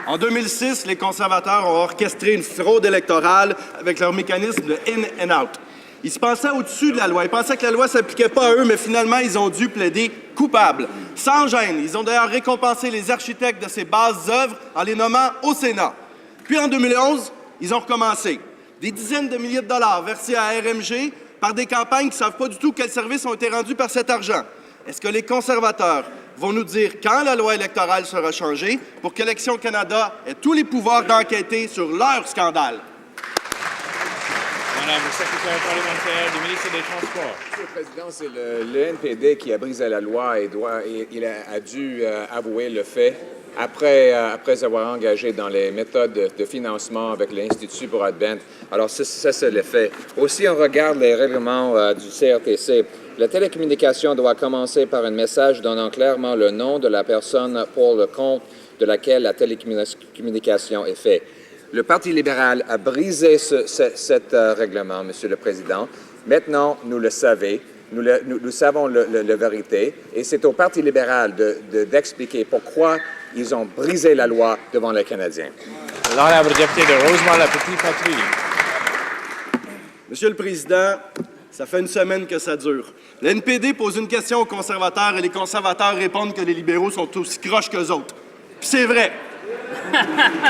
En 2006, les conservateurs ont orchestré une fraude électorale avec leur mécanisme de in and out. Ils se pensaient au-dessus de la loi. Ils pensaient que la loi ne s'appliquait pas à eux, mais finalement, ils ont dû plaider coupables. Sans gêne, ils ont d'ailleurs récompensé les architectes de ces basses œuvres en les nommant au Sénat. Puis en 2011, ils ont recommencé. Des dizaines de milliers de dollars versés à RMG par des campagnes qui ne savent pas du tout quels services ont été rendus par cet argent. Est-ce que les conservateurs vont nous dire quand la loi électorale sera changée pour qu'Élections Canada ait tous les pouvoirs d'enquêter sur leur scandale? Madame le secrétaire parlementaire du ministre des Transports. Monsieur le Président, c'est le NPD qui a brisé la loi et il a dû avouer le fait après avoir engagé dans les méthodes de financement avec l'Institut Broadbent. Alors, ça c'est le fait. Aussi, on regarde les règlements du CRTC. La télécommunication doit commencer par un message donnant clairement le nom de la personne pour le compte de laquelle la télécommunication est faite. Le Parti libéral a brisé cet règlement, Monsieur le Président. Maintenant, nous le savons. Nous savons la vérité. Et c'est au Parti libéral d'expliquer pourquoi ils ont brisé la loi devant les Canadiens. L'honorable député de Rosemont-la-Petite-Patrie. Monsieur le Président, ça fait une semaine que ça dure. Le NPD pose une question aux conservateurs et les conservateurs répondent que les libéraux sont aussi croches qu'eux autres. Puis c'est vrai.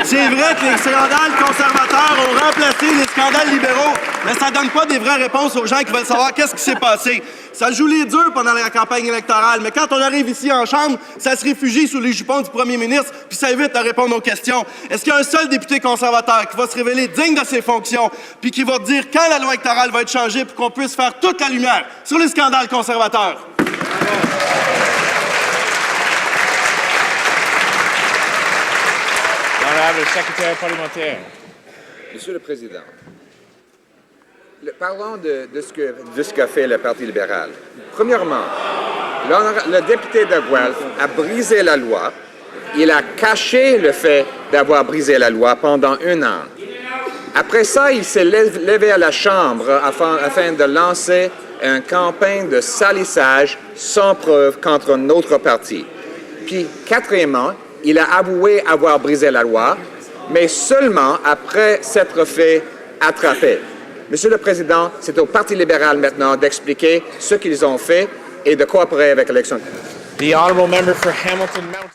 C'est vrai que les scandales conservateurs ont remplacé les scandales libéraux, mais ça ne donne pas des vraies réponses aux gens qui veulent savoir qu'est-ce qui s'est passé. Ça joue les durs pendant la campagne électorale, mais quand on arrive ici en Chambre, ça se réfugie sous les jupons du premier ministre, puis ça évite de répondre aux questions. Est-ce qu'il y a un seul député conservateur qui va se révéler digne de ses fonctions, puis qui va dire quand la loi électorale va être changée pour qu'on puisse faire toute la lumière sur les scandales conservateurs? L'honorable secrétaire parlementaire. Monsieur le Président, parlons de ce qu'a fait le Parti libéral. Premièrement, le député de Guelph a brisé la loi. Il a caché le fait d'avoir brisé la loi pendant 1 an. Après ça, il s'est levé à la Chambre afin de lancer une campagne de salissage sans preuve contre notre parti. Puis, quatrièmement, il a avoué avoir brisé la loi, mais seulement après s'être fait attraper. Monsieur le Président, c'est au Parti libéral maintenant d'expliquer ce qu'ils ont fait et de coopérer avec l'élection. The honourable member for Hamilton Mountain.